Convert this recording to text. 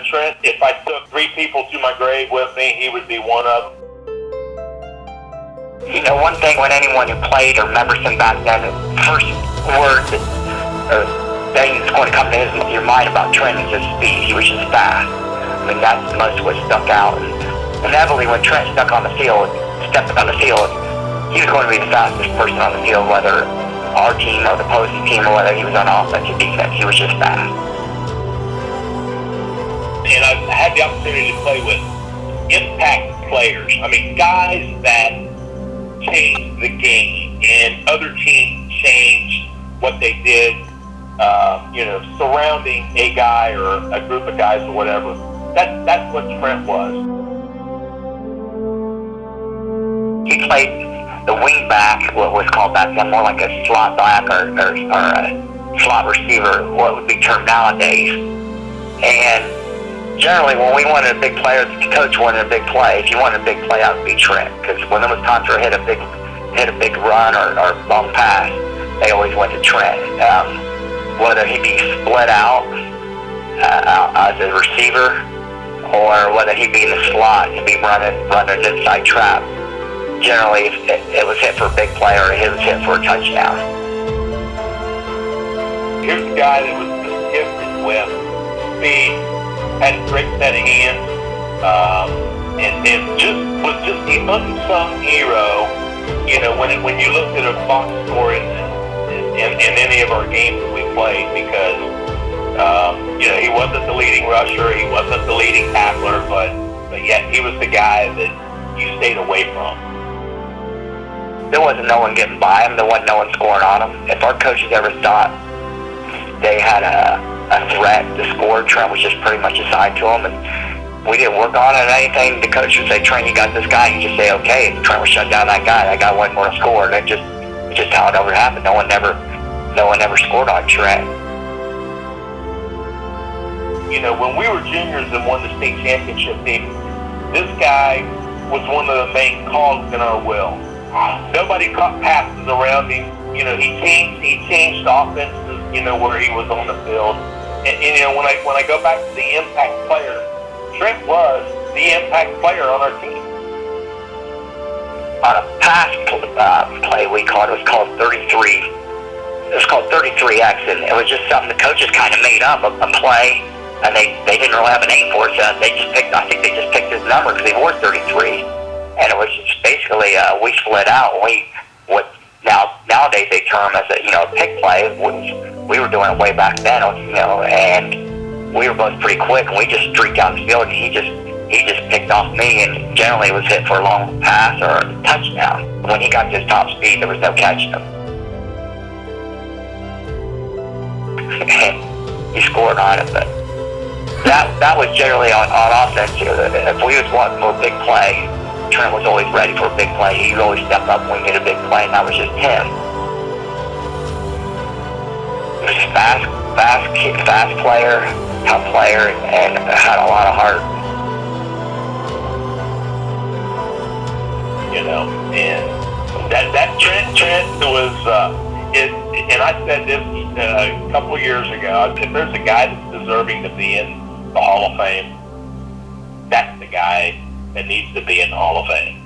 Trent, if I took 3 people to my grave with me, he would be one of them. You know, one thing when anyone who played or remembers him back then, the first word that thing that's going to come to your mind about Trent is his speed. He was just fast. I mean, that's most what stuck out. And inevitably, when Trent stepped on the field, he was going to be the fastest person on the field, whether our team or the opposing team or whether he was on offense or defense. He was just fast. And I've had the opportunity to play with impact players. I mean, guys that changed the game, and other teams changed what they did, surrounding a guy or a group of guys or whatever. That's what Trent was. He played the wing back, what was called back then, more like a slot back or a slot receiver, what would be termed nowadays. And generally, when we wanted a big player, the coach wanted a big play. If you wanted a big play, I would be Trent, because when there was times where hit a big run or long pass, they always went to Trent. Whether he be split out as a receiver, or whether he be in the slot and be running an inside trap. Generally, it was hit for a big play or it was hit for a touchdown. Here's a guy that was gifted with speed, had a great set of hands, and was just the unsung hero. You know, when you looked at a box score in any of our games that we played, because he wasn't the leading rusher, he wasn't the leading tackler, but yet he was the guy that you stayed away from. There wasn't no one getting by him. There wasn't no one scoring on him. If our coaches ever thought they had a threat to score, Trent was just pretty much assigned to him, and we didn't work on it or anything. The coach would say, "Trent, you got this guy." You just say, "Okay." And Trent would shut down that guy. That guy wasn't going to score. And it's just how it ever happened. No one ever scored on Trent. You know, when we were juniors and won the state championship team, this guy was one of the main cogs in our will. Nobody caught passes around him. You know, he changed offenses, where he was on the field. And when I go back to the impact player, Trent was the impact player on our team. On a pass play we called, it was called 33. It was called 33X, and it was just something the coaches kind of made up, a play, and they didn't really have a name for it, so I think they just picked his number because he wore 33. And it was just basically we split out. Nowadays they term as a pick play. We were doing it way back then, and we were both pretty quick, and we just streaked down the field, and he just picked off me, and generally it was hit for a long pass or a touchdown. When he got to his top speed, there was no catching him. He scored on it, but that was generally on offense. If we was wanting for a big play, Trent was always ready for a big play. He would always step up when we made a big play, and that was just him. He was a fast player, tough player, and had a lot of heart. And that Trent was, and I said this a couple of years ago, if there's a guy that's deserving to be in the Hall of Fame, that's the guy that needs to be in the Hall of Fame.